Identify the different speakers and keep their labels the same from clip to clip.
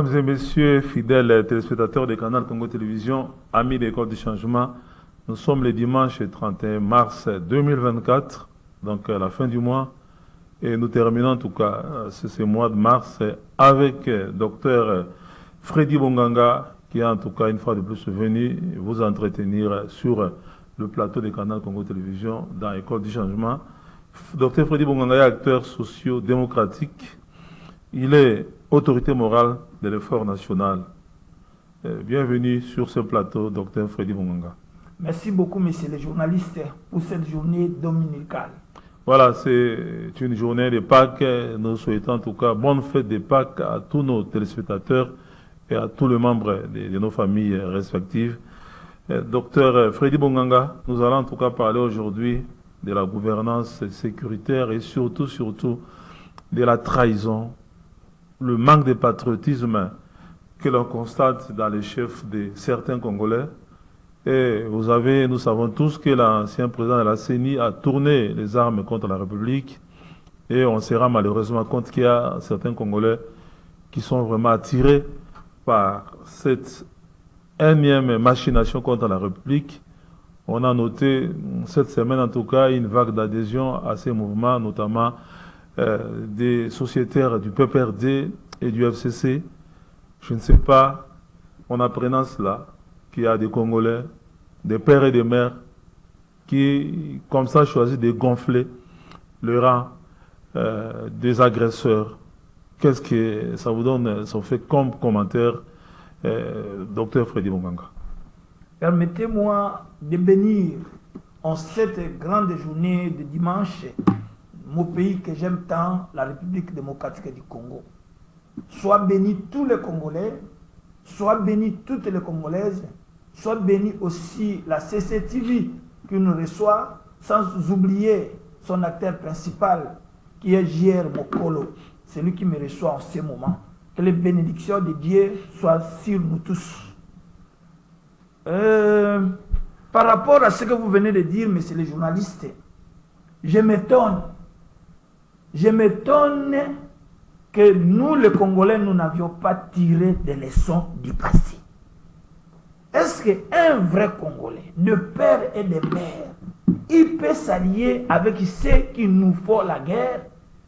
Speaker 1: Mesdames et messieurs, fidèles téléspectateurs des canaux Congo Télévision, amis de l'École du Changement, nous sommes le dimanche 31 mars 2024, donc à la fin du mois, et nous terminons en tout cas ce mois de mars avec Dr Freddy Bonganga, qui est en tout cas une fois de plus venu vous entretenir sur le plateau des canaux Congo Télévision dans l'École du Changement. Dr Freddy Bonganga est acteur socio-démocratique, il est autorité morale de l'effort national. Bienvenue sur ce plateau, Dr Freddy Bonganga.
Speaker 2: Merci beaucoup, messieurs les journalistes, pour cette journée dominicale.
Speaker 1: Voilà, c'est une journée de Pâques. Nous souhaitons en tout cas bonne fête de Pâques à tous nos téléspectateurs et à tous les membres de nos familles respectives. Docteur Freddy Bonganga, nous allons en tout cas parler aujourd'hui de la gouvernance sécuritaire et surtout de la trahison, le manque de patriotisme que l'on constate dans les chefs de certains Congolais. Et nous savons tous que l'ancien président de la CENI a tourné les armes contre la République. Et on se rend malheureusement compte qu'il y a certains Congolais qui sont vraiment attirés par cette énième machination contre la République. On a noté cette semaine en tout cas une vague d'adhésion à ces mouvements, notamment des sociétaires du PPRD et du FCC. Je ne sais pas, en apprenant cela, qu'il y a des Congolais, des pères et des mères, qui, comme ça, choisissent de gonfler le rang des agresseurs. Qu'est-ce que ça vous donne, ça vous fait comme commentaire, Dr Freddy Bonganga?
Speaker 2: Permettez-moi de bénir en cette grande journée de dimanche mon pays que j'aime tant, la République démocratique du Congo. Soient bénis tous les Congolais, soient bénis toutes les Congolaises, soit bénis aussi la CCTV qui nous reçoit, sans oublier son acteur principal qui est J.R. Mokolo, celui qui me reçoit en ce moment. Que les bénédictions de Dieu soient sur nous tous. Par rapport à ce que vous venez de dire, messieurs les journalistes, je m'étonne que nous, les Congolais, nous n'avions pas tiré des leçons du passé. Est-ce qu'un vrai Congolais, de père et de mère, il peut s'allier avec ceux qui nous font la guerre,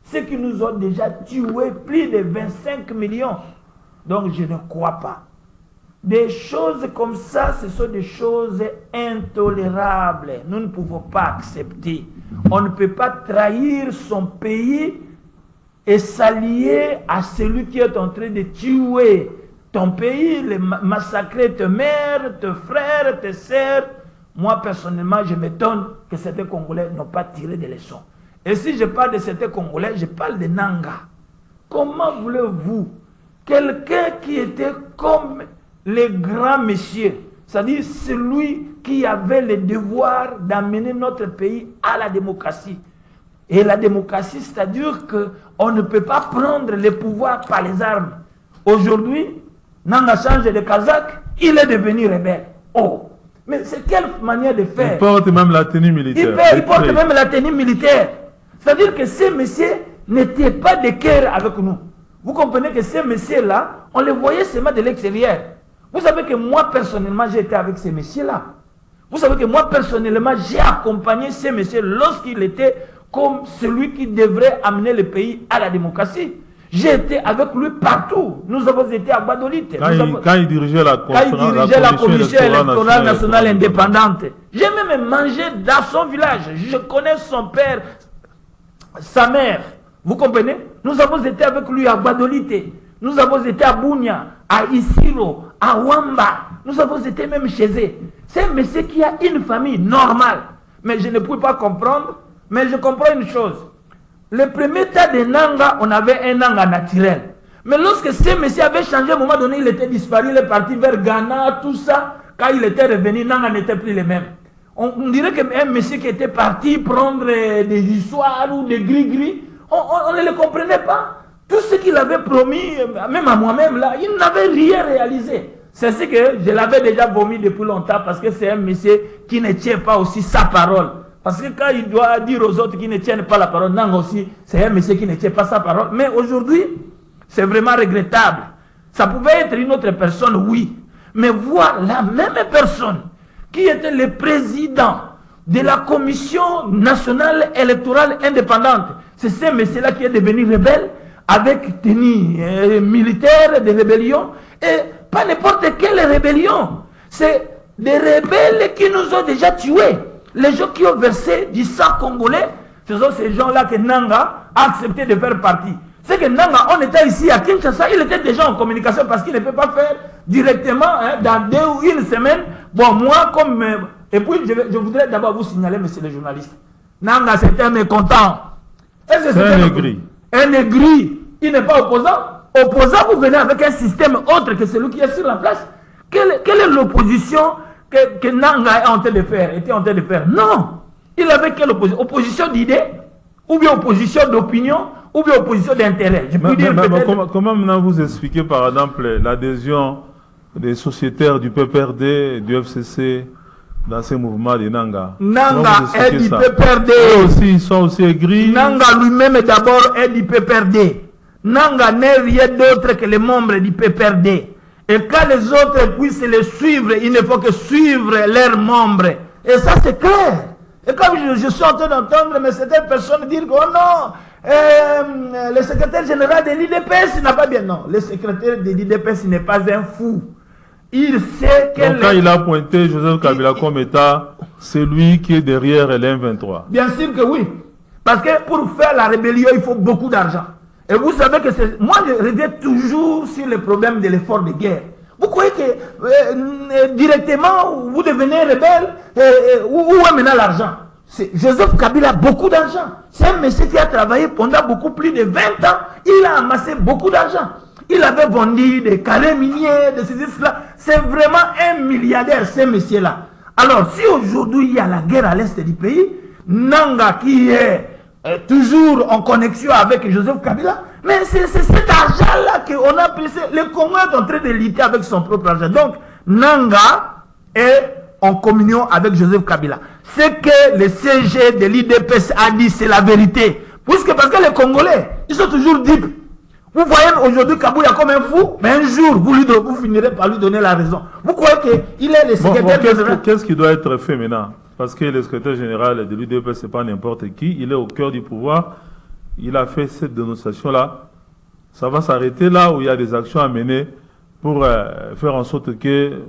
Speaker 2: ceux qui nous ont déjà tués plus de 25 millions? Donc je ne crois pas. Des choses comme ça, ce sont des choses intolérables. Nous ne pouvons pas accepter. On ne peut pas trahir son pays et s'allier à celui qui est en train de tuer ton pays, massacrer tes mères, tes frères, tes sœurs. Moi, personnellement, je m'étonne que certains Congolais n'ont pas tiré des leçons. Et si je parle de certains Congolais, je parle de Nanga. Comment voulez-vous, quelqu'un qui était comme les grands messieurs, c'est-à-dire celui qui avait le devoir d'amener notre pays à la démocratie. Et la démocratie, c'est-à-dire qu'on ne peut pas prendre le pouvoir par les armes. Aujourd'hui, Nanga change de Kazakh, il est devenu rebelle. Oh, mais c'est quelle manière de faire?
Speaker 1: Il porte même la tenue militaire.
Speaker 2: Il porte même la tenue militaire. C'est-à-dire que ces messieurs n'étaient pas de cœur avec nous. Vous comprenez que ces messieurs-là, on les voyait seulement de l'extérieur. Vous savez que moi, personnellement, j'ai été avec ces messieurs-là. Vous savez que moi, personnellement, j'ai accompagné ces messieurs lorsqu'il était comme celui qui devrait amener le pays à la démocratie. J'ai été avec lui partout. Nous avons été à Badolite.
Speaker 1: Quand il dirigeait la
Speaker 2: commission électorale nationale indépendante. J'ai même mangé dans son village. Je connais son père, sa mère. Vous comprenez? Nous avons été avec lui à Badolite. Nous avons été à Bunia, à Isiro, à Wamba. Nous avons été même chez eux. C'est un monsieur qui a une famille normale. Mais je ne pouvais pas comprendre. Mais je comprends une chose. Le premier tas de Nanga, on avait un Nanga naturel. Mais lorsque ce monsieur avait changé, à un moment donné, il était disparu, il est parti vers Ghana, tout ça. Quand il était revenu, Nanga n'était plus le même. On dirait qu'un monsieur qui était parti prendre des histoires ou des gris-gris, on ne le comprenait pas. Tout ce qu'il avait promis, même à moi-même, là, il n'avait rien réalisé. C'est ce que je l'avais déjà vomi depuis longtemps parce que c'est un monsieur qui ne tient pas aussi sa parole. Parce que quand il doit dire aux autres qui ne tiennent pas la parole, non aussi, c'est un monsieur qui ne tient pas sa parole. Mais aujourd'hui, c'est vraiment regrettable. Ça pouvait être une autre personne, oui. Mais voir la même personne qui était le président de la Commission nationale électorale indépendante, c'est ce monsieur-là qui est devenu rebelle avec tenue militaire de rébellion, et pas n'importe quelle rébellion. C'est des rebelles qui nous ont déjà tués. Les gens qui ont versé du sang congolais, ce sont ces gens-là que Nanga a accepté de faire partie. C'est que Nanga, on était ici à Kinshasa, il était déjà en communication parce qu'il ne peut pas faire directement dans 2 ou 1 semaine. Bon, moi, comme... et puis, je voudrais d'abord vous signaler, monsieur le journaliste, Nanga, c'était un mécontent.
Speaker 1: C'est un aigri.
Speaker 2: Un aigri. Il n'est pas opposant. Opposant, vous venez avec un système autre que celui qui est sur la place. Quelle est l'opposition que Nanga était en train de faire? Non. Il avait quelle opposition? Opposition d'idées, ou bien opposition d'opinion, ou bien opposition d'intérêt.
Speaker 1: Comment maintenant vous expliquez par exemple l'adhésion des sociétaires du PPRD et du FCC dans ces mouvements de Nanga?
Speaker 2: Nanga est du PPRD.
Speaker 1: Ils sont aussi aigris.
Speaker 2: Nanga lui-même d'abord est du PPRD. Nanga n'est rien d'autre que les membres du PPRD. Et quand les autres puissent les suivre, il ne faut que suivre leurs membres. Et ça c'est clair. Et comme je suis en train d'entendre certaines personnes dire que oh non, le secrétaire général de l'IDPS n'a pas bien. Non, le secrétaire de l'IDPS n'est pas un fou. Il sait que...
Speaker 1: Donc quand il a pointé Joseph Kabila comme État, c'est lui qui est derrière l'M23.
Speaker 2: Bien sûr que oui. Parce que pour faire la rébellion, il faut beaucoup d'argent. Et vous savez que c'est... Moi, je reviens toujours sur le problème de l'effort de guerre. Vous croyez que directement, vous devenez rebelle, où est maintenant l'argent? Joseph Kabila a beaucoup d'argent. C'est un monsieur qui a travaillé pendant beaucoup plus de 20 ans. Il a amassé beaucoup d'argent. Il avait vendu des carrés miniers, de cela. C'est vraiment un milliardaire, ce monsieur-là. Alors, si aujourd'hui il y a la guerre à l'est du pays, Nanga qui est toujours en connexion avec Joseph Kabila, mais c'est cet argent-là qu'on a pris. Le Congo est en train de lutter avec son propre argent. Donc, Nanga est en communion avec Joseph Kabila. Ce que le CG de l'IDPS a dit, c'est la vérité. Parce que les Congolais, ils sont toujours dupes. Vous voyez aujourd'hui Kabila comme un fou, mais un jour, vous finirez par lui donner la raison. Vous croyez qu'il est le secrétaire général?
Speaker 1: Qu'est-ce qui doit être fait maintenant? Parce que le secrétaire général de l'UDP, ce n'est pas n'importe qui. Il est au cœur du pouvoir. Il a fait cette dénonciation-là. Ça va s'arrêter là où il y a des actions à mener pour faire en sorte qu'il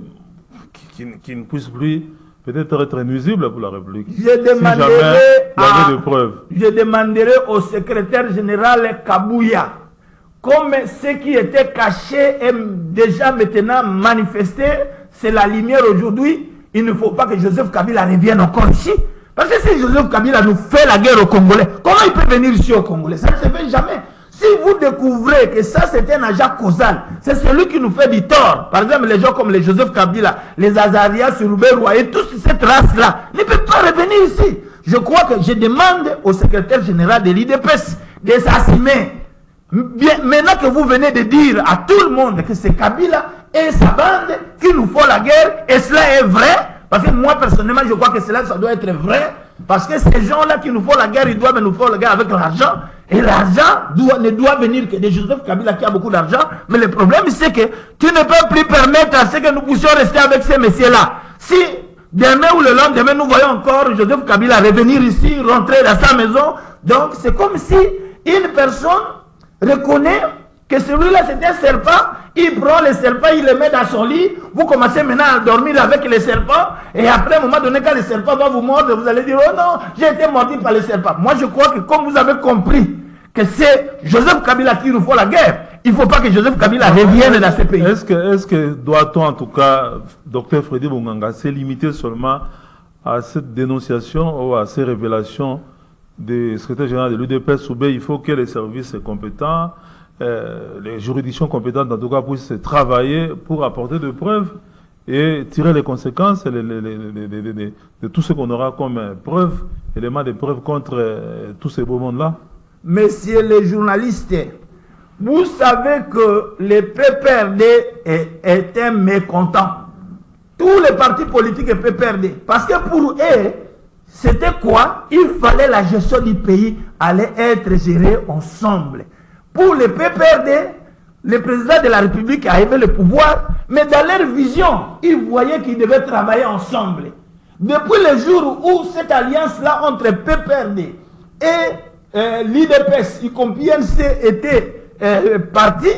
Speaker 1: ne puisse plus peut-être être nuisible pour la République.
Speaker 2: Je demanderai au secrétaire général Kabouya, comme ce qui était caché est déjà maintenant manifesté, c'est la lumière aujourd'hui. Il ne faut pas que Joseph Kabila revienne encore ici. Parce que si Joseph Kabila nous fait la guerre aux Congolais, comment il peut venir ici aux Congolais? Ça ne se fait jamais. Si vous découvrez que ça c'est un agent causal, c'est celui qui nous fait du tort. Par exemple, les gens comme les Joseph Kabila, les Azaria, Surubérou et toute cette race-là ne peuvent pas revenir ici. Je crois que je demande au secrétaire général de l'IDPS de s'assumer. Maintenant que vous venez de dire à tout le monde que c'est Kabila et sa bande qui nous font la guerre, et cela est vrai, parce que moi personnellement je crois que cela ça doit être vrai, parce que ces gens-là qui nous font la guerre, ils doivent nous faire la guerre avec l'argent, et l'argent ne doit venir que de Joseph Kabila qui a beaucoup d'argent, mais le problème c'est que tu ne peux plus permettre à ce que nous puissions rester avec ces messieurs-là. Si demain ou le lendemain nous voyons encore Joseph Kabila revenir ici, rentrer dans sa maison, donc c'est comme si une personne reconnaît que celui-là c'est un serpent, il prend le serpent, il le met dans son lit, vous commencez maintenant à dormir avec le serpent, et après à un moment donné quand le serpent va vous mordre, vous allez dire oh non, j'ai été mordu par le serpent. Moi je crois que comme vous avez compris que c'est Joseph Kabila qui nous fait la guerre, il ne faut pas que Joseph Kabila revienne dans ce pays.
Speaker 1: Est-ce que doit-on en tout cas, docteur Freddy Bonganga, se limiter seulement à cette dénonciation ou à ces révélations du secrétaire général de l'UDPS Soubé? Il faut que les services compétents, les juridictions compétentes en tout cas puissent travailler pour apporter des preuves et tirer les conséquences de tout ce qu'on aura comme preuves, éléments de preuves contre tous ces beaux mondes-là.
Speaker 2: Messieurs les journalistes, vous savez que le PPRD est un mécontent. Tous les partis politiques et PPRD, parce que pour eux, c'était quoi? Il fallait la gestion du pays allait être gérée ensemble. Pour les PPRD, le président de la République avait le pouvoir, mais dans leur vision, ils voyaient qu'ils devaient travailler ensemble. Depuis le jour où cette alliance-là entre PPRD et l'IDPS, y compris NC, était parti,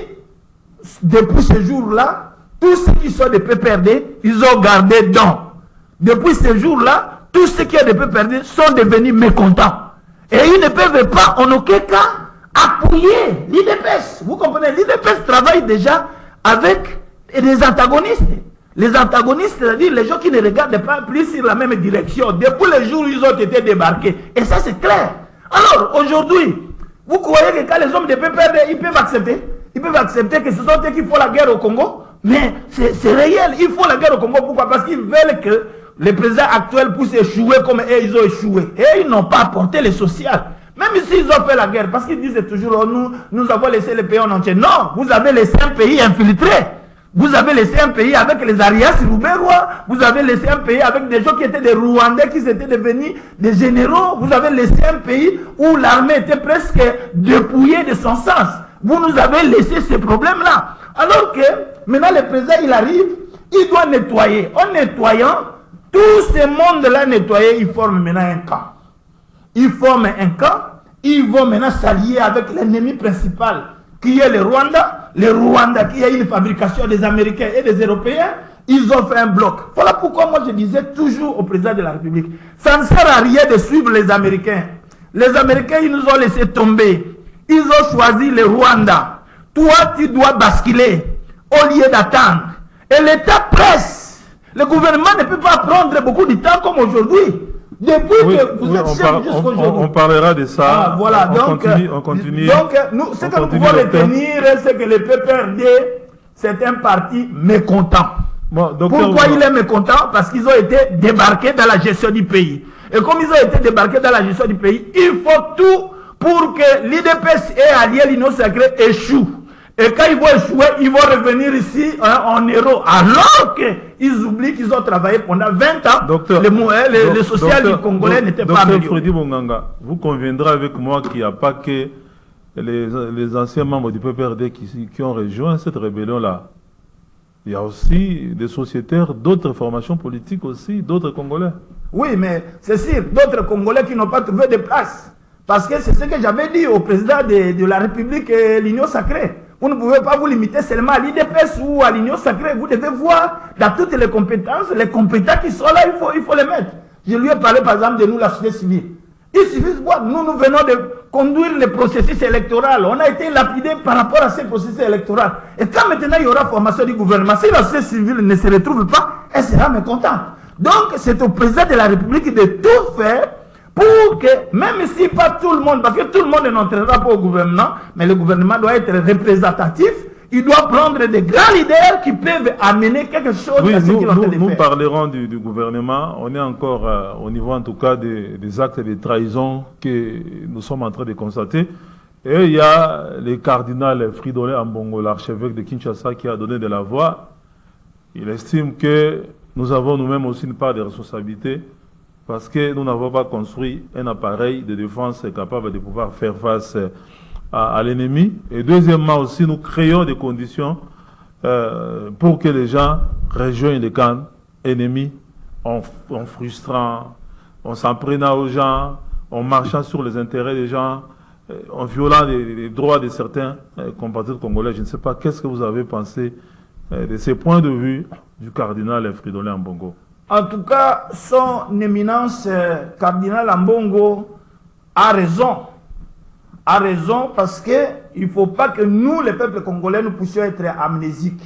Speaker 2: depuis ce jour-là, tous ceux qui sont de PPRD, ils ont gardé don. Depuis ce jour-là, tous ceux qui sont de PPRD sont devenus mécontents. Et ils ne peuvent pas, en aucun cas, appuyer l'IDPS. Vous comprenez, l'IDPS travaille déjà avec des antagonistes. Les antagonistes, c'est-à-dire les gens qui ne regardent pas plus sur la même direction. Depuis le jour où ils ont été débarqués. Et ça, c'est clair. Alors, aujourd'hui, vous croyez que quand les hommes de PPRD, ils peuvent accepter que ce sont eux qui font la guerre au Congo? Mais c'est réel, ils font la guerre au Congo. Pourquoi? Parce qu'ils veulent que les présidents actuels puissent échouer comme eux, ils ont échoué. Et ils n'ont pas apporté le social. Même s'ils ont fait la guerre, parce qu'ils disent toujours, oh, nous avons laissé le pays en entier. Non, vous avez laissé un pays infiltré. Vous avez laissé un pays avec les Arias Rouberois. Vous avez laissé un pays avec des gens qui étaient des Rwandais, qui étaient devenus des généraux. Vous avez laissé un pays où l'armée était presque dépouillée de son sens. Vous nous avez laissé ce problème-là. Alors que maintenant le président, il arrive, il doit nettoyer. En nettoyant, tout ce monde-là nettoyé, il forme maintenant un camp. Ils forment un camp, ils vont maintenant s'allier avec l'ennemi principal, qui est le Rwanda. Le Rwanda, qui a une fabrication des Américains et des Européens, ils ont fait un bloc. Voilà pourquoi moi je disais toujours au président de la République, ça ne sert à rien de suivre les Américains. Les Américains, ils nous ont laissé tomber. Ils ont choisi le Rwanda. Toi, tu dois basculer au lieu d'attendre. Et l'État presse. Le gouvernement ne peut pas prendre beaucoup de temps comme aujourd'hui. Depuis que vous êtes chef jusqu'au jour.
Speaker 1: On parlera de ça.
Speaker 2: Ah, voilà,
Speaker 1: on continue.
Speaker 2: Donc, nous, ce que nous pouvons retenir, c'est que le PPRD, c'est un parti mécontent.
Speaker 1: Bon,
Speaker 2: pourquoi il est mécontent? Parce qu'ils ont été débarqués dans la gestion du pays. Et comme ils ont été débarqués dans la gestion du pays, il faut tout pour que l'IDPS et alliés l'Union sacrée échouent. Et quand ils vont échouer, ils vont revenir ici en héros. Alors qu'ils oublient qu'ils ont travaillé pendant 20 ans. Le social du Congolais n'était pas amélioré.
Speaker 1: Freddy Bonganga, vous conviendrez avec moi qu'il n'y a pas que les anciens membres du PPRD qui ont rejoint cette rébellion-là. Il y a aussi des sociétaires, d'autres formations politiques aussi, d'autres Congolais.
Speaker 2: Oui, mais c'est sûr, d'autres Congolais qui n'ont pas trouvé de place. Parce que c'est ce que j'avais dit au président de la République et l'Union sacrée. Vous ne pouvez pas vous limiter seulement à l'IDPS ou à l'Union sacrée. Vous devez voir dans toutes les compétences qui sont là, il faut les mettre. Je lui ai parlé par exemple de nous, la société civile. Il suffit de voir, nous venons de conduire le processus électoral. On a été lapidés par rapport à ce processus électoral. Et quand maintenant il y aura formation du gouvernement, si la société civile ne se retrouve pas, elle sera mécontente. Donc c'est au président de la République de tout faire pour que, même si pas tout le monde, parce que tout le monde n'entrera pas au gouvernement, mais le gouvernement doit être représentatif, il doit prendre des grands leaders qui peuvent amener quelque chose à ce qu'il est en train de faire.
Speaker 1: Nous parlerons du gouvernement. On est encore au niveau en tout cas des actes de trahison que nous sommes en train de constater. Et il y a le cardinal Fridolin Ambongo, l'archevêque de Kinshasa, qui a donné de la voix. Il estime que nous avons nous-mêmes aussi une part de responsabilité parce que nous n'avons pas construit un appareil de défense capable de pouvoir faire face à l'ennemi. Et deuxièmement aussi, nous créons des conditions pour que les gens rejoignent les camps ennemis en frustrant, en s'en prenant aux gens, en marchant sur les intérêts des gens, en violant les droits de certains compatriotes congolais. Je ne sais pas, qu'est-ce que vous avez pensé de ces points de vue du cardinal Fridolin Ambongo?
Speaker 2: En tout cas, son éminence cardinal Ambongo a raison. A raison parce qu'il ne faut pas que nous, les peuples congolais, nous puissions être amnésiques.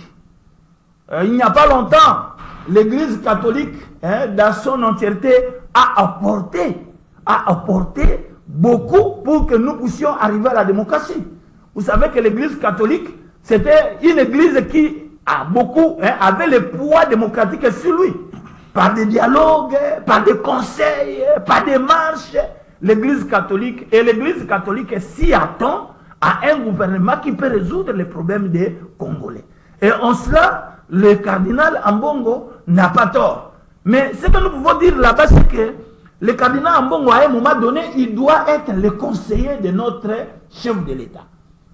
Speaker 2: Il n'y a pas longtemps, l'Église catholique, dans son entièreté, a apporté beaucoup pour que nous puissions arriver à la démocratie. Vous savez que l'Église catholique, c'était une Église qui a beaucoup, avait le poids démocratique sur lui. Par des dialogues, par des conseils, par des marches. L'Église catholique s'y attend à un gouvernement qui peut résoudre les problèmes des Congolais. Et en cela, le cardinal Ambongo n'a pas tort. Mais ce que nous pouvons dire là-bas, c'est que le cardinal Ambongo, à un moment donné, il doit être le conseiller de notre chef de l'État.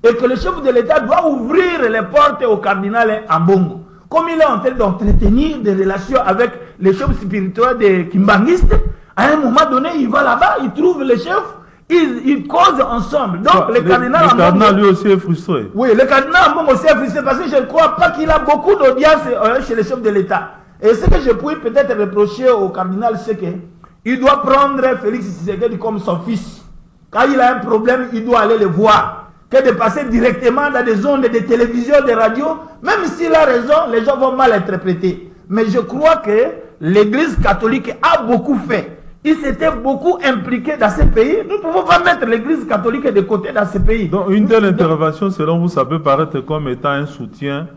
Speaker 2: et que le chef de l'État doit ouvrir les portes au cardinal Ambongo. Comme il est en train d'entretenir des relations avec les chefs spirituels des Kimbangistes, à un moment donné, il va là-bas, il trouve les chefs, ils causent ensemble. Donc, le cardinal
Speaker 1: lui aussi est frustré.
Speaker 2: Oui, le cardinal Ambongo aussi est frustré parce que je ne crois pas qu'il a beaucoup d'audience chez les chefs de l'État. Et ce que je pourrais peut-être reprocher au cardinal, c'est qu'il doit prendre Félix Tshisekedi comme son fils. Quand il a un problème, il doit aller le voir. Que de passer directement dans des zones de télévision, de radio, même s'il a raison, les gens vont mal interpréter. Mais je crois que l'Église catholique a beaucoup fait. Il s'était beaucoup impliqué dans ces pays. Nous ne pouvons pas mettre l'Église catholique de côté dans ces pays.
Speaker 1: Donc une telle intervention, selon vous, ça peut paraître comme étant un soutien,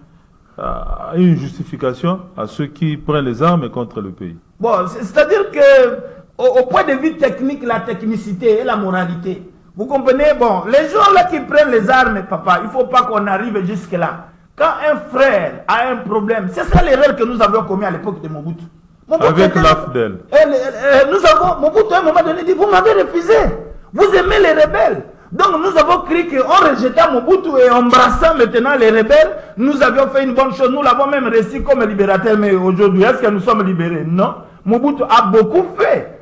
Speaker 1: une justification à ceux qui prennent les armes contre le pays.
Speaker 2: Bon, c'est-à-dire que au point de vue technique, la technicité et la moralité, vous comprenez, bon, les gens là qui prennent les armes, papa, il ne faut pas qu'on arrive jusque-là. Quand un frère a un problème, c'est ça l'erreur que nous avions commis à l'époque de Mobutu.
Speaker 1: Avec l'AFDEL.
Speaker 2: Nous avons, Mobutu à un moment donné dit, vous m'avez refusé, vous aimez les rebelles. Donc nous avons cru qu'en rejetant Mobutu et en embrassant maintenant les rebelles, nous avions fait une bonne chose, nous l'avons même reçu comme libérateur, mais aujourd'hui, est-ce que nous sommes libérés? Non. Mobutu a beaucoup fait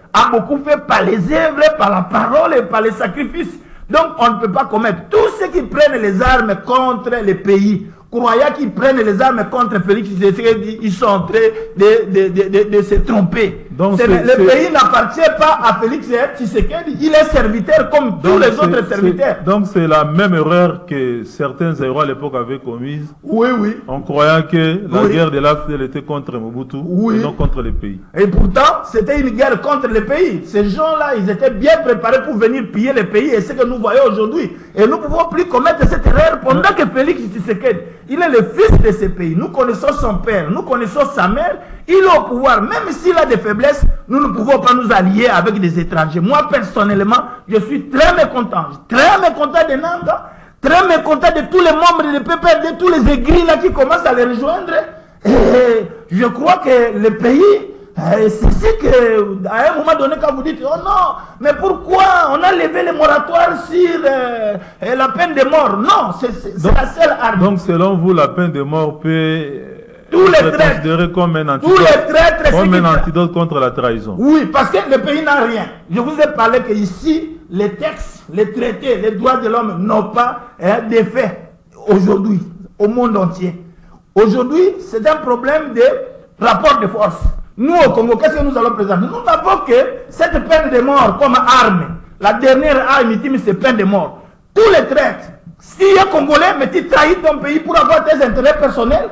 Speaker 2: par les œuvres, par la parole et par les sacrifices. Donc on ne peut pas commettre. Tous ceux qui prennent les armes contre les pays, croyant qu'ils prennent les armes contre Félix Tshisekedi, ils sont en train de se tromper. Donc le pays n'appartient pas à Félix Tshisekedi, il est serviteur comme tous les autres serviteurs.
Speaker 1: Donc c'est la même erreur que certains héros à l'époque avaient commise.
Speaker 2: Oui, oui.
Speaker 1: En croyant que la guerre de l'AFDEL était contre Mobutu et non contre les pays.
Speaker 2: Et pourtant, c'était une guerre contre les pays. Ces gens-là, ils étaient bien préparés pour venir piller les pays et c'est ce que nous voyons aujourd'hui. Et nous ne pouvons plus commettre cette erreur pendant que Félix Tshisekedi, il est le fils de ces pays. Nous connaissons son père, nous connaissons sa mère. Il est au pouvoir. Même s'il a des faiblesses, nous ne pouvons pas nous allier avec des étrangers. Moi, personnellement, je suis très mécontent. Très mécontent de Nanga. Très mécontent de tous les membres de PPRD, de tous les aigris là qui commencent à les rejoindre. Et je crois que le pays, c'est ce que, à un moment donné, quand vous dites, oh non, mais pourquoi on a levé les moratoires sur la peine de mort? Non, c'est la seule arme.
Speaker 1: Donc, selon vous, la peine de mort peut
Speaker 2: être
Speaker 1: considérée comme un antidote contre la trahison.
Speaker 2: Oui, parce que le pays n'a rien. Je vous ai parlé qu'ici, les textes, les traités, les droits de l'homme n'ont pas d'effet aujourd'hui, au monde entier. Aujourd'hui, c'est un problème de rapport de force. Nous, au Congo, qu'est-ce que nous allons présenter? Nous n'avons que cette peine de mort comme arme. La dernière arme ultime, c'est peine de mort. Tous les traites. Si un Congolais, mais tu trahis ton pays pour avoir tes intérêts personnels,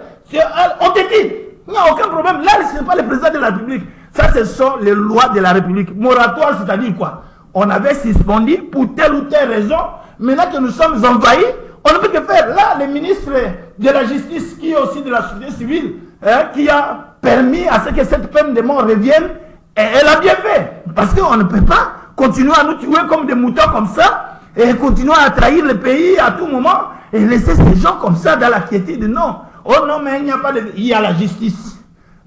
Speaker 2: on te dit. Il n'y a aucun problème. Là, ce n'est pas le président de la République. Ça, ce sont les lois de la République. Moratoire, c'est-à-dire quoi? On avait suspendu pour telle ou telle raison. Maintenant que nous sommes envahis, on ne peut que faire. Là, le ministre de la Justice, qui est aussi de la société civile, qui a permis à ce que cette peine de mort revienne, elle a bien fait. Parce qu'on ne peut pas continuer à nous tuer comme des moutons comme ça, et continuer à trahir le pays à tout moment, et laisser ces gens comme ça dans la quiétude. Non. Oh non, mais il n'y a pas de... Il y a la justice.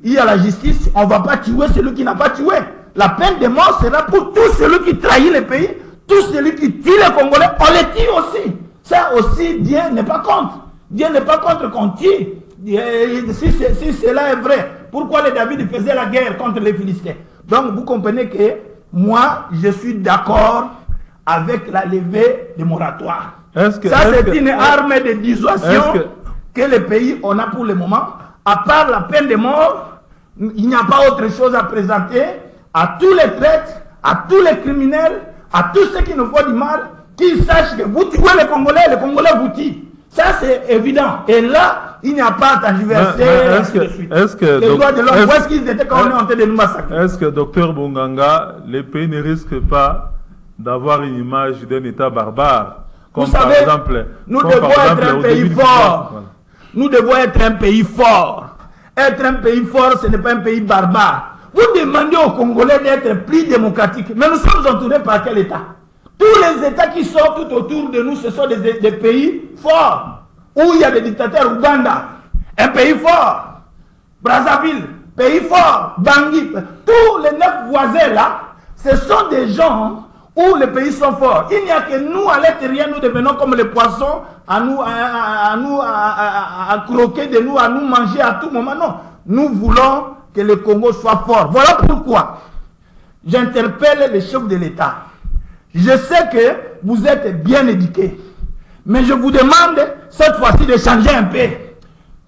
Speaker 2: Il y a la justice. On ne va pas tuer celui qui n'a pas tué. La peine de mort sera pour tout celui qui trahit le pays, tout celui qui tue les Congolais, on les tue aussi. Ça aussi, Dieu n'est pas contre. Dieu n'est pas contre qu'on tue. Si cela est vrai, pourquoi les David faisaient la guerre contre les Philistins? Donc vous comprenez que moi, je suis d'accord avec la levée des moratoires. Ça, c'est une arme de dissuasion que les pays on a pour le moment. À part la peine de mort, il n'y a pas autre chose à présenter à tous les traîtres, à tous les criminels, à tous ceux qui nous font du mal, qu'ils sachent que vous tuez les Congolais vous tuent. Ça, c'est évident. Et là, il n'y a pas à tergiverser. Les droits de l'homme, où est-ce qu'ils étaient quand on est en train de nous massacrer?
Speaker 1: Est-ce que, docteur Bonganga, les pays ne risquent pas d'avoir une image d'un État barbare? Comme
Speaker 2: vous savez, par exemple, nous devons être un pays fort. Voilà. Nous devons être un pays fort. Être un pays fort, ce n'est pas un pays barbare. Vous demandez aux Congolais d'être plus démocratiques. Mais nous sommes entourés par quel État? Tous les États qui sont tout autour de nous, ce sont des pays forts. Où il y a des dictateurs. Ouganda, un pays fort. Brazzaville, pays fort. Bangui, tous les 9 voisins là, ce sont des gens où les pays sont forts. Il n'y a que nous, à l'intérieur, nous devenons comme les poissons, à croquer de nous, à nous manger à tout moment. Non, nous voulons que le Congo soit fort. Voilà pourquoi j'interpelle les chefs de l'État. Je sais que vous êtes bien éduqués, mais je vous demande cette fois-ci de changer un peu.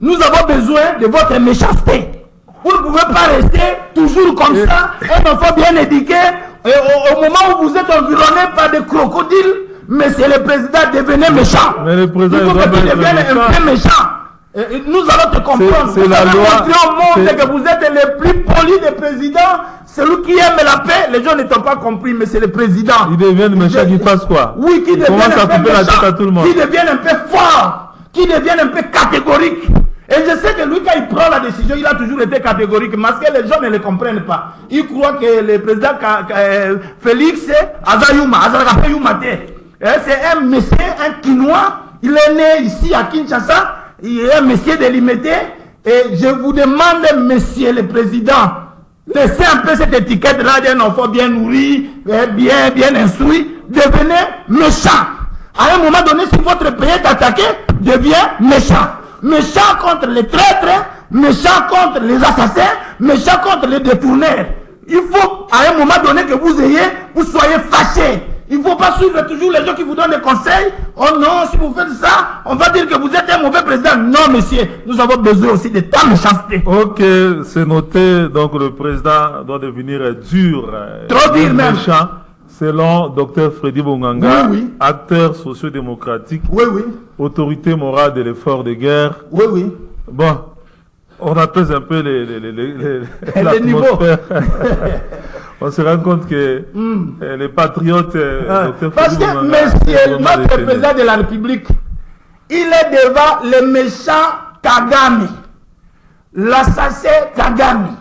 Speaker 2: Nous avons besoin de votre méchanceté. Vous ne pouvez pas rester toujours comme ça, un enfant bien éduqué, et au moment où vous êtes environné par des crocodiles, mais c'est le président devenez méchant.
Speaker 1: Mais le président
Speaker 2: il faut que tu deviennes un peu méchant. Et nous allons te comprendre.
Speaker 1: C'est la loi.
Speaker 2: Montrer au monde que vous êtes le plus poli des présidents. Celui qui aime la paix, les gens ne t'ont pas compris, mais c'est le président.
Speaker 1: Il devient méchant, qu'il fasse quoi?
Speaker 2: Oui, qui devient
Speaker 1: commence
Speaker 2: un
Speaker 1: à
Speaker 2: peu
Speaker 1: couper la tête
Speaker 2: méchant,
Speaker 1: à tout le monde.
Speaker 2: qui devient un peu fort, qui devient un peu catégorique. Et je sais que lui, quand il prend la décision, il a toujours été catégorique, parce que les gens ne le comprennent pas. Ils croient que le président Félix Azayuma, c'est un monsieur, un Quinois. Il est né ici à Kinshasa. Il est un monsieur délimité. Et je vous demande, monsieur le président, laissez un peu cette étiquette-là d'un enfant bien nourri, bien instruit. Devenez méchant. À un moment donné, si votre pays est attaqué, deviens méchant. Méchant contre les traîtres, méchant contre les assassins, méchant contre les détourneurs. Il faut à un moment donné que vous soyez fâchés. Il ne faut pas suivre toujours les gens qui vous donnent des conseils. Oh non, si vous faites ça, on va dire que vous êtes un mauvais président. Non, monsieur, nous avons besoin aussi de ta méchanceté.
Speaker 1: Ok, c'est noté. Donc le président doit devenir dur.
Speaker 2: Trop dur même.
Speaker 1: Méchant. Selon Dr Freddy Bonganga,
Speaker 2: oui.
Speaker 1: Acteur socio-démocratique,
Speaker 2: oui.
Speaker 1: Autorité morale de l'effort de guerre.
Speaker 2: Oui.
Speaker 1: Bon, on apaise un peu
Speaker 2: les niveaux.
Speaker 1: On se rend compte que les patriotes...
Speaker 2: Parce que, monsieur, notre président de la République, il est devant le méchant Kagame, l'assassin Kagame.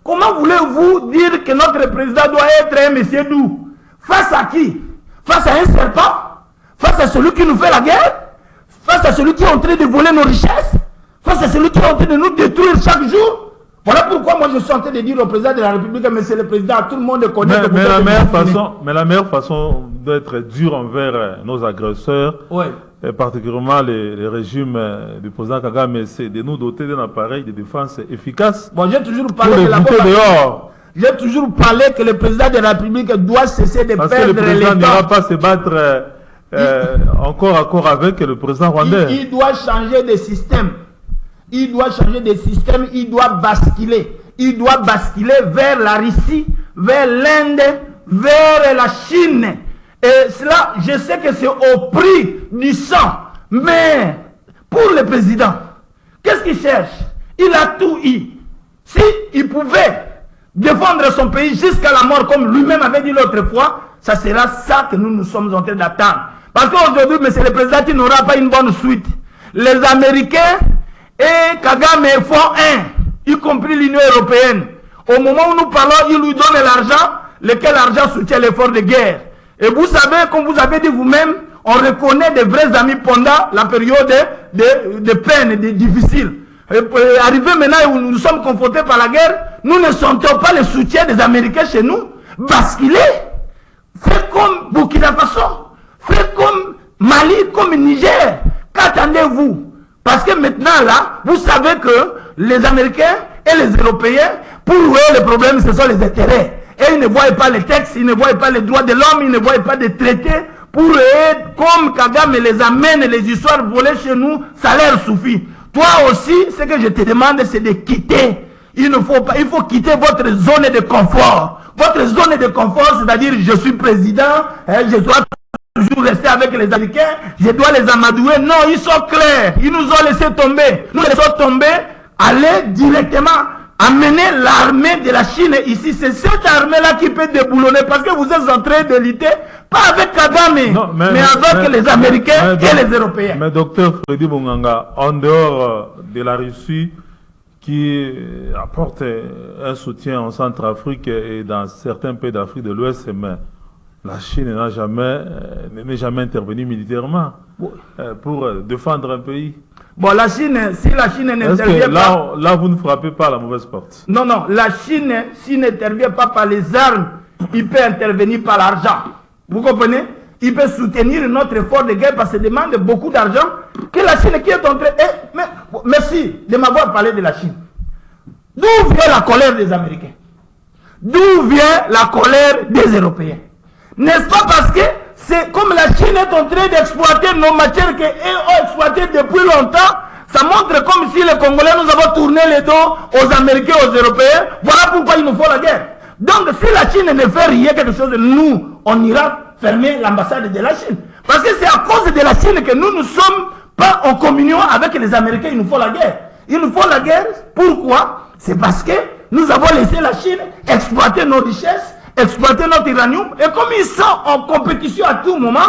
Speaker 2: Comment voulez-vous dire que notre président doit être un monsieur doux? Face à qui? Face à un serpent? Face à celui qui nous fait la guerre? Face à celui qui est en train de voler nos richesses? Face à celui qui est en train de nous détruire chaque jour? Voilà pourquoi moi je suis en train de dire au président de la République, monsieur le président, tout le monde connaît que
Speaker 1: mais la meilleure façon d'être dur envers nos agresseurs, et particulièrement les régimes du président Kagame, c'est de nous doter d'un appareil de défense efficace.
Speaker 2: Bon, j'ai toujours parlé J'ai toujours parlé que le président de la République doit cesser de perdre les temps. Parce que le président
Speaker 1: n'ira pas se battre encore à corps avec le président rwandais.
Speaker 2: Il doit changer de système. Il doit changer de système, il doit basculer. Il doit basculer vers la Russie, vers l'Inde, vers la Chine. Et cela, je sais que c'est au prix du sang. Mais pour le président, qu'est-ce qu'il cherche? Il a tout eu. S'il pouvait défendre son pays jusqu'à la mort, comme lui-même avait dit l'autre fois, ça sera ça que nous sommes en train d'attendre. Parce qu'aujourd'hui, monsieur le président, il n'aura pas une bonne suite. Les Américains et Kagame font un, y compris l'Union européenne. Au moment où nous parlons, ils lui donnent l'argent, lequel argent soutient l'effort de guerre. Et vous savez, comme vous avez dit vous-même, on reconnaît des vrais amis pendant la période de peine, de difficile. Arrivé maintenant où nous sommes confrontés par la guerre, nous ne sentons pas le soutien des Américains chez nous. Basculer, faites comme Burkina Faso, faites comme Mali, comme Niger. Qu'attendez-vous? Parce que maintenant là, vous savez que les Américains et les Européens, pour eux, le problème ce sont les intérêts. Et ils ne voient pas les textes, ils ne voient pas les droits de l'homme, ils ne voient pas des traités. Pour eux, comme Kagame les amène, les histoires volées chez nous, ça leur suffit. Toi aussi, ce que je te demande, c'est de quitter. Il faut quitter votre zone de confort. Votre zone de confort, c'est-à-dire je suis président, je dois toujours rester avec les Américains, je dois les amadouer. Non, ils sont clairs. Ils nous ont laissé tomber. Nous les laissons tomber, aller directement amener l'armée de la Chine ici. C'est cette armée-là qui peut déboulonner parce que vous êtes en train de lutter, pas avec Kagame, mais avec les Américains et les Européens.
Speaker 1: Mais docteur Freddy Bonganga, en dehors de la Russie, qui apporte un soutien en Centrafrique et dans certains pays d'Afrique de l'Ouest, mais la Chine n'est jamais intervenue militairement pour défendre un pays.
Speaker 2: Bon, la Chine, si la Chine n'intervient pas...
Speaker 1: Là, vous ne frappez pas à la mauvaise porte.
Speaker 2: Non, la Chine, s'il n'intervient pas par les armes, il peut intervenir par l'argent. Vous comprenez? Il peut soutenir notre effort de guerre parce qu'il demande beaucoup d'argent que la Chine qui est en train... merci de m'avoir parlé de la Chine. D'où vient la colère des Américains? D'où vient la colère des Européens? N'est-ce pas parce que c'est comme la Chine est en train d'exploiter nos matières qu'elles ont exploitées depuis longtemps? Ça montre comme si les Congolais nous avons tourné les dos aux Américains, aux Européens. Voilà pourquoi il nous faut la guerre. Donc si la Chine ne fait rien quelque chose, nous, on ira fermer l'ambassade de la Chine. Parce que c'est à cause de la Chine que nous ne sommes pas en communion avec les Américains. Il nous faut la guerre. Il nous faut la guerre. Pourquoi? C'est parce que nous avons laissé la Chine exploiter nos richesses, exploiter notre uranium. Et comme ils sont en compétition à tout moment,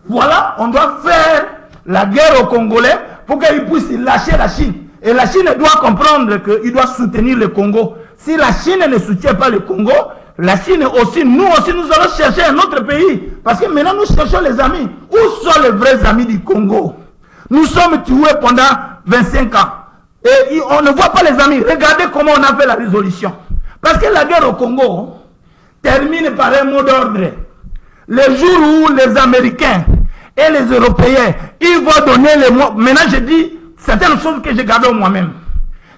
Speaker 2: voilà, on doit faire la guerre aux Congolais pour qu'ils puissent lâcher la Chine. Et la Chine doit comprendre qu'il doit soutenir le Congo. Si la Chine ne soutient pas le Congo, la Chine aussi, nous allons chercher un autre pays. Parce que maintenant, nous cherchons les amis. Où sont les vrais amis du Congo? Nous sommes tués pendant 25 ans. Et on ne voit pas les amis. Regardez comment on a fait la résolution. Parce que la guerre au Congo termine par un mot d'ordre. Le jour où les Américains et les Européens, ils vont donner les mots. Maintenant, je dis certaines choses que j'ai gardées moi-même.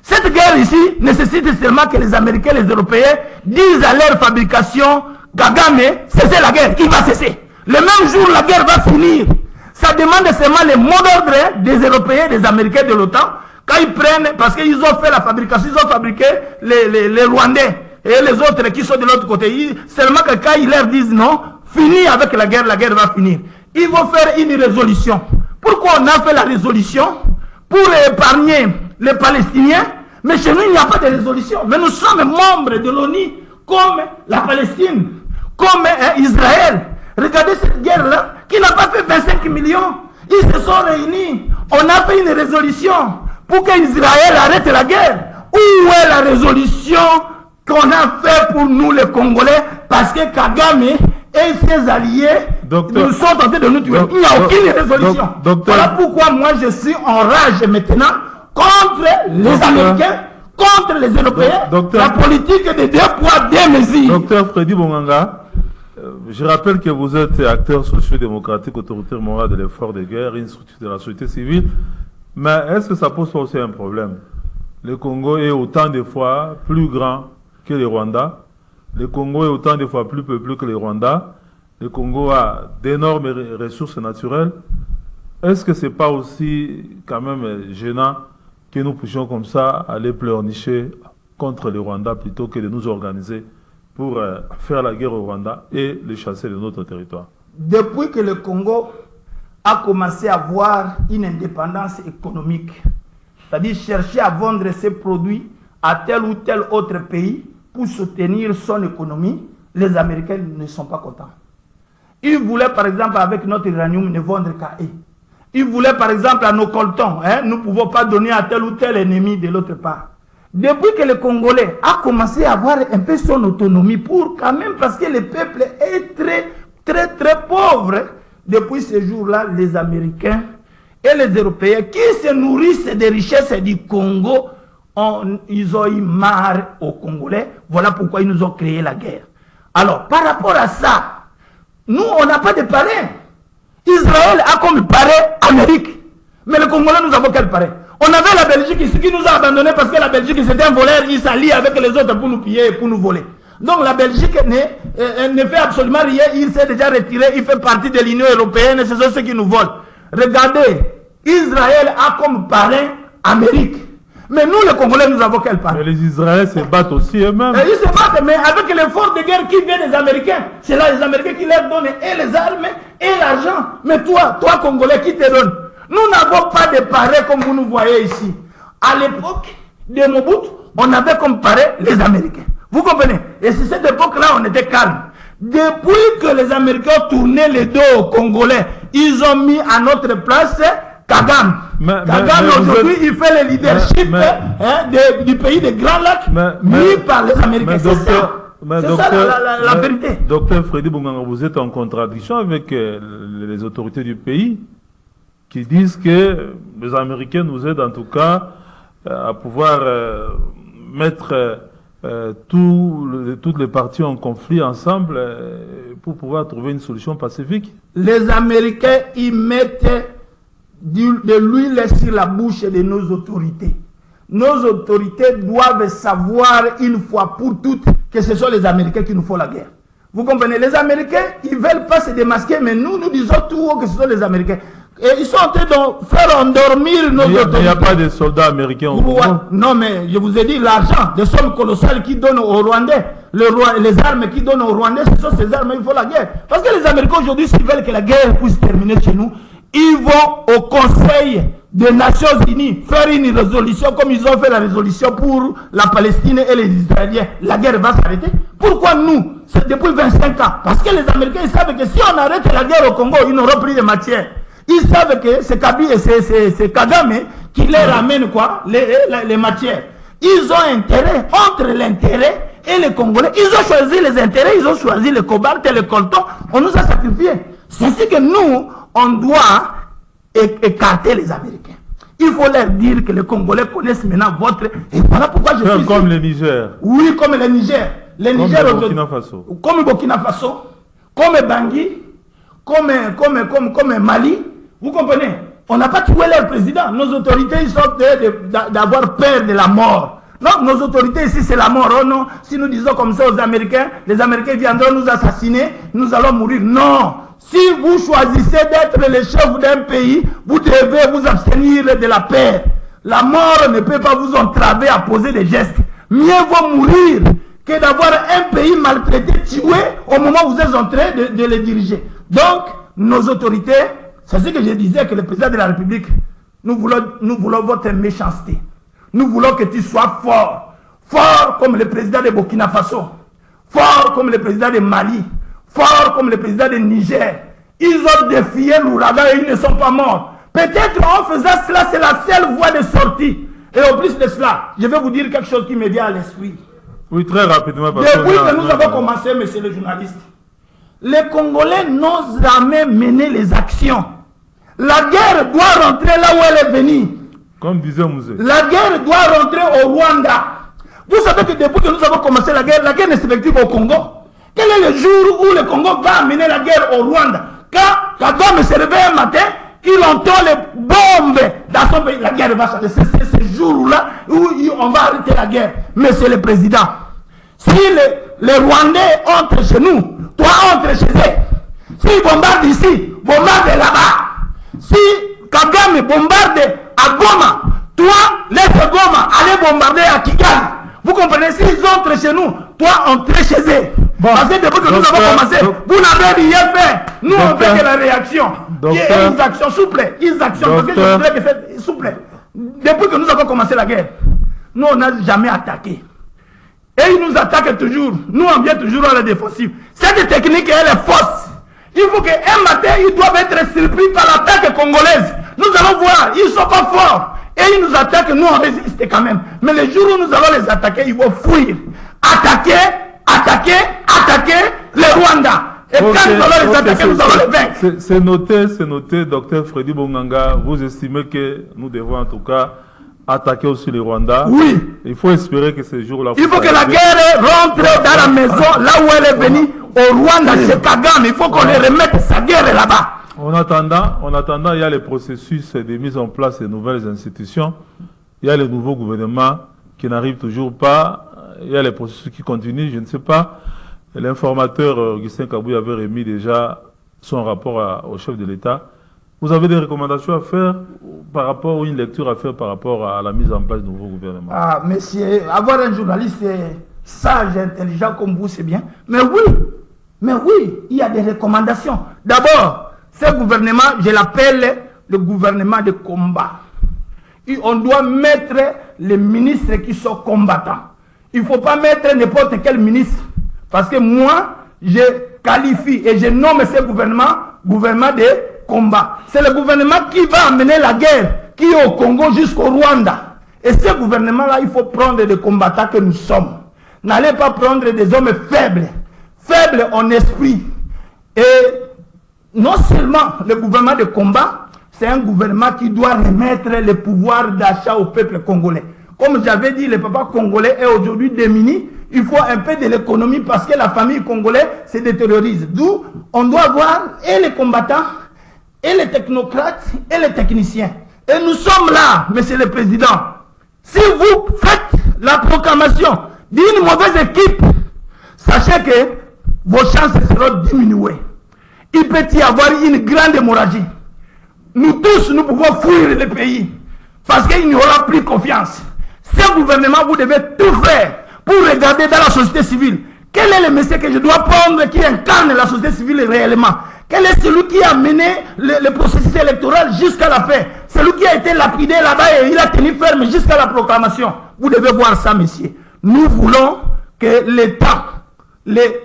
Speaker 2: Cette guerre ici nécessite seulement que les Américains et les Européens disent à leur fabrication, Kagame, cessez la guerre, il va cesser. Le même jour, la guerre va finir. Ça demande seulement les mots d'ordre des Européens, des Américains, de l'OTAN, quand ils prennent, parce qu'ils ont fait la fabrication, ils ont fabriqué les Rwandais et les autres qui sont de l'autre côté. Seulement que quand ils leur disent non, fini avec la guerre va finir. Ils vont faire une résolution. Pourquoi on a fait la résolution? Pour épargner les Palestiniens, mais chez nous il n'y a pas de résolution. Mais nous sommes membres de l'ONU, comme la Palestine, comme Israël. Regardez cette guerre-là, qui n'a pas fait 25 millions. Ils se sont réunis. On a fait une résolution pour qu'Israël arrête la guerre. Où est la résolution qu'on a fait pour nous les Congolais? Parce que Kagame et ses alliés nous sont en train de nous tuer. Il n'y a aucune résolution. Voilà pourquoi moi je suis en rage maintenant contre les Américains, contre les Européens, la politique des deux poids, deux mesures.
Speaker 1: Docteur Freddy Bonganga, je rappelle que vous êtes acteur socio-démocratique, autoritaire moral de l'effort de guerre, une structure de la société civile. Mais est-ce que ça pose pas aussi un problème? Le Congo est autant de fois plus grand que le Rwanda. Le Congo est autant de fois plus peuplé que le Rwanda. Le Congo a d'énormes ressources naturelles. Est-ce que ce n'est pas aussi quand même gênant que nous puissions comme ça aller pleurnicher contre le Rwanda plutôt que de nous organiser pour faire la guerre au Rwanda et le chasser de notre territoire?
Speaker 2: Depuis que le Congo a commencé à avoir une indépendance économique, c'est-à-dire chercher à vendre ses produits à tel ou tel autre pays pour soutenir son économie, les Américains ne sont pas contents. Ils voulaient par exemple avec notre uranium ne vendre qu'à eux. Ils voulaient par exemple à nos coltons, nous ne pouvons pas donner à tel ou tel ennemi de l'autre part. Depuis que le Congolais a commencé à avoir un peu son autonomie, pour quand même, parce que le peuple est très pauvre, depuis ce jour-là, les Américains et les Européens qui se nourrissent des richesses du Congo, ils ont eu marre aux Congolais. Voilà pourquoi ils nous ont créé la guerre. Alors, par rapport à ça, nous, on n'a pas de parrain. Israël a comme parrain Amérique. Mais les Congolais, nous avons quel parrain? On avait la Belgique ici qui nous a abandonnés parce que la Belgique, c'était un voleur. Il s'allie avec les autres pour nous piller et pour nous voler. Donc la Belgique ne fait absolument rien. Il s'est déjà retiré. Il fait partie de l'Union européenne. Et ce sont ceux qui nous volent. Regardez, Israël a comme parrain Amérique. Mais nous, les Congolais, nous avons quel parrain?
Speaker 1: Mais les Israéliens se battent aussi eux-mêmes.
Speaker 2: Ils se battent, mais avec l'effort de guerre qui vient des Américains. C'est là les Américains qui leur donnent et les armes et l'argent. Mais toi, Congolais, qui te donne? Nous n'avons pas de parrain comme vous nous voyez ici. À l'époque de Mobutu, on avait comme parrain les Américains. Vous comprenez? Et c'est cette époque-là, on était calme. Depuis que les Américains ont tourné les dos aux Congolais, ils ont mis à notre place Kagame. Kagame aujourd'hui, il fait le leadership du pays des Grands Lacs mis par les Américains. C'est ça la vérité.
Speaker 1: Docteur Freddy Bonganga, vous êtes en contradiction avec les autorités du pays qui disent que les Américains nous aident en tout cas à pouvoir mettre toutes les parties en conflit ensemble pour pouvoir trouver une solution pacifique.
Speaker 2: Les Américains, ils mettent de l'huile sur la bouche de nos autorités. Nos autorités doivent savoir une fois pour toutes que ce sont les Américains qui nous font la guerre. Vous comprenez? Les Américains, ils ne veulent pas se démasquer, mais nous disons tout haut que ce sont les Américains. Et ils sont en train de faire endormir nos autorités.
Speaker 1: Il n'y a pas de soldats américains au Congo.
Speaker 2: Non, mais je vous ai dit, l'argent, des sommes colossales qui donnent aux Rwandais, les armes qui donnent aux Rwandais, ce sont ces armes, il faut la guerre. Parce que les Américains aujourd'hui, s'ils veulent que la guerre puisse terminer chez nous, ils vont au Conseil des Nations Unies faire une résolution comme ils ont fait la résolution pour la Palestine et les Israéliens. La guerre va s'arrêter. Pourquoi nous? C'est depuis 25 ans. Parce que les Américains, ils savent que si on arrête la guerre au Congo, ils n'auront plus de matière. Ils savent que c'est Kagame qui les ramène quoi? Les matières. Ils ont intérêt, entre l'intérêt et les Congolais, ils ont choisi les intérêts, ils ont choisi le cobalt et le coltan. On nous a sacrifiés. C'est ce que nous, on doit écarter les Américains. Il faut leur dire que les Congolais connaissent maintenant votre... Et voilà pourquoi je suis...
Speaker 1: Comme le Niger.
Speaker 2: Oui, comme le Niger. Le Niger
Speaker 1: comme Burkina Faso.
Speaker 2: Comme Burkina Faso. Comme Bangui. Comme Mali. Vous comprenez? On n'a pas tué leur président. Nos autorités, ils sont d'avoir peur de la mort. Non, nos autorités ici, c'est la mort. Oh non, si nous disons comme ça aux Américains, les Américains viendront nous assassiner, nous allons mourir. Non. Si vous choisissez d'être le chef d'un pays, vous devez vous abstenir de la paix. La mort ne peut pas vous entraver à poser des gestes. Mieux vaut mourir que d'avoir un pays maltraité, tué au moment où vous êtes en train de le diriger. Donc, nos autorités, c'est ce que je disais, que le président de la République, nous voulons votre méchanceté. Nous voulons que tu sois fort. Fort comme le président de Burkina Faso. Fort comme le président de Mali. Fort comme le président de Niger. Ils ont défié l'ouragan et ils ne sont pas morts. Peut-être en faisant cela, c'est la seule voie de sortie. Et en plus de cela, je vais vous dire quelque chose qui me vient à l'esprit.
Speaker 1: Oui, très rapidement.
Speaker 2: Depuis que nous avons commencé, monsieur le journaliste, les Congolais n'osent jamais mener les actions. La guerre doit rentrer là où elle est venue.
Speaker 1: Comme disait Mouzé.
Speaker 2: La guerre doit rentrer au Rwanda. Vous savez que depuis que nous avons commencé la guerre ne s'effectue qu'au Congo. Quel est le jour où le Congo va amener la guerre au Rwanda? Quand Kagame se réveille un matin, il entend les bombes dans son pays, la guerre va changer. C'est ce jour-là où on va arrêter la guerre. Monsieur le Président, si les Rwandais entrent chez nous, toi entre chez eux. S'ils bombardent ici, bombarde là-bas. Si Kagame bombarde à Goma, toi laisse Goma aller bombarder à Kigali. Vous comprenez? S'ils entrent chez nous, toi entrez chez eux. Bon, parce que depuis que nous avons commencé, vous n'avez rien fait. Nous on fait que la réaction. Il y a une action, s'il vous plaît. Une action. Parce que je voudrais que s'il vous plaît. Depuis que nous avons commencé la guerre, nous on n'a jamais attaqué. Et ils nous attaquent toujours. Nous on vient toujours à la défensive. Cette technique elle est fausse. Il faut qu'un matin ils doivent être surpris par l'attaque congolaise. Nous allons voir, ils ne sont pas forts. Et ils nous attaquent, nous on résiste quand même. Mais le jour où nous allons les attaquer, ils vont fuir. Attaquer les Rwandais. Et quand nous allons les attaquer, nous allons les vaincre.
Speaker 1: C'est noté, docteur Freddy Bonganga. Vous estimez que nous devons en tout cas attaquer aussi les Rwandais?
Speaker 2: Oui.
Speaker 1: Il faut espérer que ces jours-là...
Speaker 2: Il faut que la guerre rentre dans la maison, là où elle est venue, au Rwanda, chez Kagame. Il faut qu'on les remette sa guerre là-bas.
Speaker 1: En attendant, il y a les processus de mise en place des nouvelles institutions. Il y a le nouveau gouvernement qui n'arrive toujours pas. Il y a les processus qui continuent, je ne sais pas. L'informateur Augustin Kabouy avait remis déjà son rapport au chef de l'État. Vous avez des recommandations à faire par rapport, ou une lecture à faire par rapport à la mise en place du nouveau gouvernement? Ah,
Speaker 2: monsieur, avoir un journaliste sage, intelligent comme vous, c'est bien. Mais oui, il y a des recommandations. D'abord, ce gouvernement, je l'appelle le gouvernement de combat. Et on doit mettre les ministres qui sont combattants. Il ne faut pas mettre n'importe quel ministre. Parce que moi, je qualifie et je nomme ce gouvernement de combat. C'est le gouvernement qui va amener la guerre qui est au Congo jusqu'au Rwanda. Et ce gouvernement-là, il faut prendre des combattants que nous sommes. N'allez pas prendre des hommes faibles en esprit. Et non seulement le gouvernement de combat, c'est un gouvernement qui doit remettre le pouvoir d'achat au peuple congolais. Comme j'avais dit, le peuple congolais est aujourd'hui démuni Il faut un peu de l'économie parce que la famille congolaise se détériorise. D'où on doit voir et les combattants, et les technocrates, et les techniciens. Et nous sommes là, Monsieur le Président. Si vous faites la proclamation d'une mauvaise équipe, sachez que vos chances seront diminuées. Il peut y avoir une grande hémorragie. Nous tous, nous pouvons fuir le pays parce qu'il n'y aura plus confiance. Ce gouvernement, vous devez tout faire pour regarder dans la société civile. Quel est le message que je dois prendre qui incarne la société civile réellement? Quel est celui qui a mené le processus électoral jusqu'à la fin? Celui qui a été lapidé là-bas et il a tenu ferme jusqu'à la proclamation. Vous devez voir ça, messieurs. Nous voulons que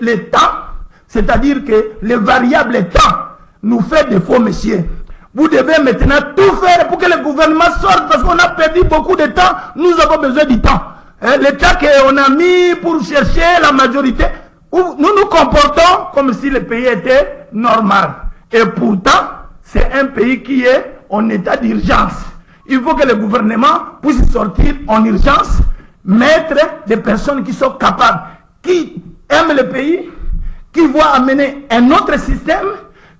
Speaker 2: l'État, c'est-à-dire que les variables temps, nous fait défaut, messieurs. Vous devez maintenant tout faire pour que le gouvernement sorte parce qu'on a perdu beaucoup de temps. Nous avons besoin du temps. Le temps qu'on a mis pour chercher la majorité, nous nous comportons comme si le pays était normal. Et pourtant, c'est un pays qui est en état d'urgence. Il faut que le gouvernement puisse sortir en urgence, mettre des personnes qui sont capables, qui aiment le pays, qui vont amener un autre système,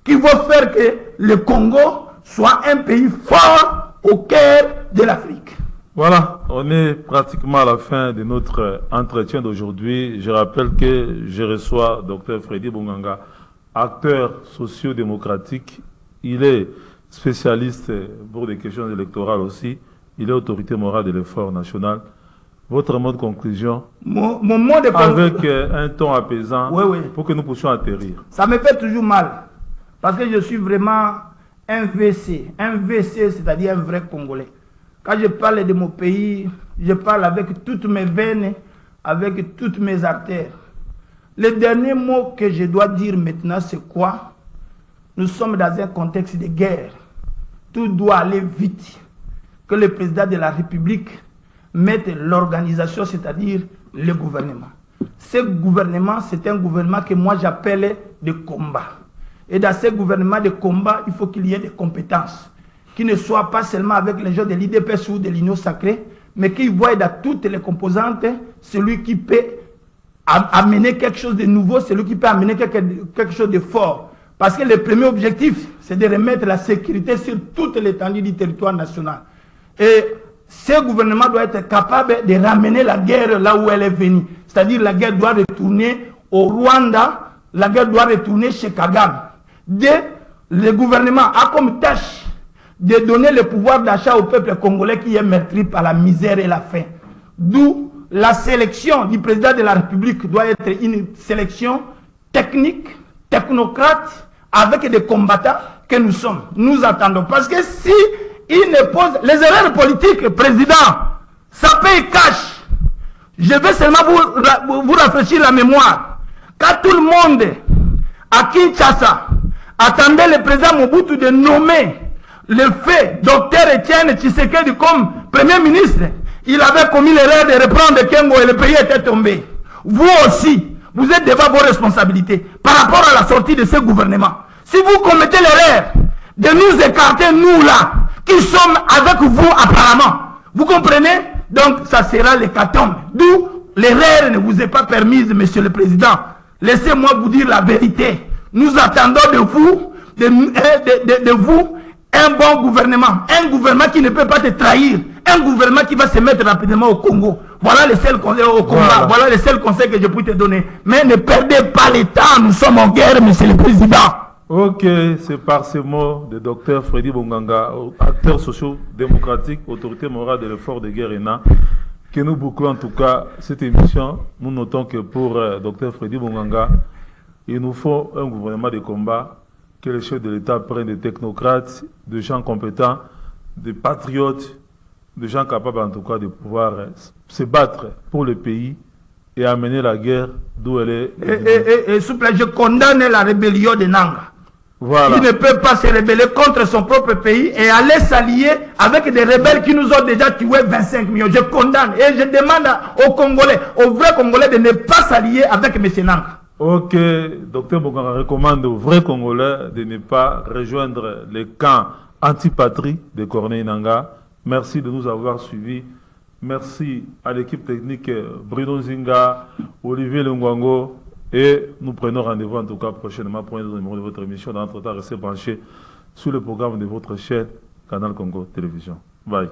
Speaker 2: qui vont faire que le Congo soit un pays fort au cœur de l'Afrique.
Speaker 1: Voilà, on est pratiquement à la fin de notre entretien d'aujourd'hui. Je rappelle que je reçois Dr Freddy Bonganga, acteur socio-démocratique. Il est spécialiste pour des questions électorales aussi. Il est autorité morale de l'effort national. Votre mot de conclusion,
Speaker 2: mon mot de
Speaker 1: avec un ton apaisant,
Speaker 2: oui.
Speaker 1: pour que nous puissions atterrir.
Speaker 2: Ça me fait toujours mal, parce que je suis vraiment un VC, c'est-à-dire un vrai Congolais. Quand je parle de mon pays, je parle avec toutes mes veines, avec toutes mes artères. Le dernier mot que je dois dire maintenant, c'est quoi? Nous sommes dans un contexte de guerre. Tout doit aller vite. Que le président de la République mette l'organisation, c'est-à-dire le gouvernement. Ce gouvernement, c'est un gouvernement que moi j'appelle de combat. Et dans ce gouvernement de combat, il faut qu'il y ait des compétences qui ne soient pas seulement avec les gens de l'IDPS ou de l'Union sacrée, mais qui voient dans toutes les composantes celui qui peut amener quelque chose de nouveau, celui qui peut amener quelque chose de fort. Parce que le premier objectif, c'est de remettre la sécurité sur toute l'étendue du territoire national. Et ce gouvernement doit être capable de ramener la guerre là où elle est venue. C'est-à-dire la guerre doit retourner au Rwanda, la guerre doit retourner chez Kagame. Le gouvernement a comme tâche de donner le pouvoir d'achat au peuple congolais qui est meurtri par la misère et la faim. D'où la sélection du président de la République doit être une sélection technique, technocrate, avec des combattants que nous sommes. Nous attendons. Parce que si il ne pose les erreurs politiques, président, ça paye cash. Je vais seulement vous rafraîchir la mémoire. Quand tout le monde à Kinshasa attendait le président Mobutu de nommer le fait docteur Etienne Tshisekedi comme premier ministre, il avait commis l'erreur de reprendre Kengo et le pays était tombé. Vous aussi, vous êtes devant vos responsabilités par rapport à la sortie de ce gouvernement. Si vous commettez l'erreur de nous écarter, nous là, qui sommes avec vous apparemment, vous comprenez? Donc ça sera l'hécatombe. D'où l'erreur ne vous est pas permise, monsieur le président. Laissez-moi vous dire la vérité. Nous attendons de vous, de vous, un bon gouvernement. Un gouvernement qui ne peut pas te trahir. Un gouvernement qui va se mettre rapidement au Congo. Voilà le seul conseil au combat. Voilà le seul conseil que je peux te donner. Mais ne perdez pas le temps. Nous sommes en guerre, monsieur le président.
Speaker 1: Ok, c'est par ces mots de Dr Freddy Bonganga, acteur socio-démocratique, autorité morale de l'effort de guerre ENA, que nous bouclons en tout cas cette émission. Nous notons que pour Dr Freddy Bonganga, il nous faut un gouvernement de combat, que les chefs de l'État prennent des technocrates, des gens compétents, des patriotes, des gens capables en tout cas de pouvoir se battre pour le pays et amener la guerre d'où elle est.
Speaker 2: Et s'il vous plaît, je condamne la rébellion de Nanga.
Speaker 1: Voilà.
Speaker 2: Il ne peut pas se rebeller contre son propre pays et aller s'allier avec des rebelles qui nous ont déjà tué 25 millions. Je condamne et je demande aux Congolais, aux vrais Congolais de ne pas s'allier avec M. Nanga.
Speaker 1: Ok, Dr Bonganga recommande aux vrais Congolais de ne pas rejoindre les camps anti-patrie de Corneille Nangaa. Merci de nous avoir suivis. Merci à l'équipe technique Bruno Zinga, Olivier Lungwango, et nous prenons rendez-vous en tout cas prochainement pour un autre numéro de votre émission. Dans notre temps, restez branchés sur le programme de votre chaîne Canal Congo Télévision. Bye.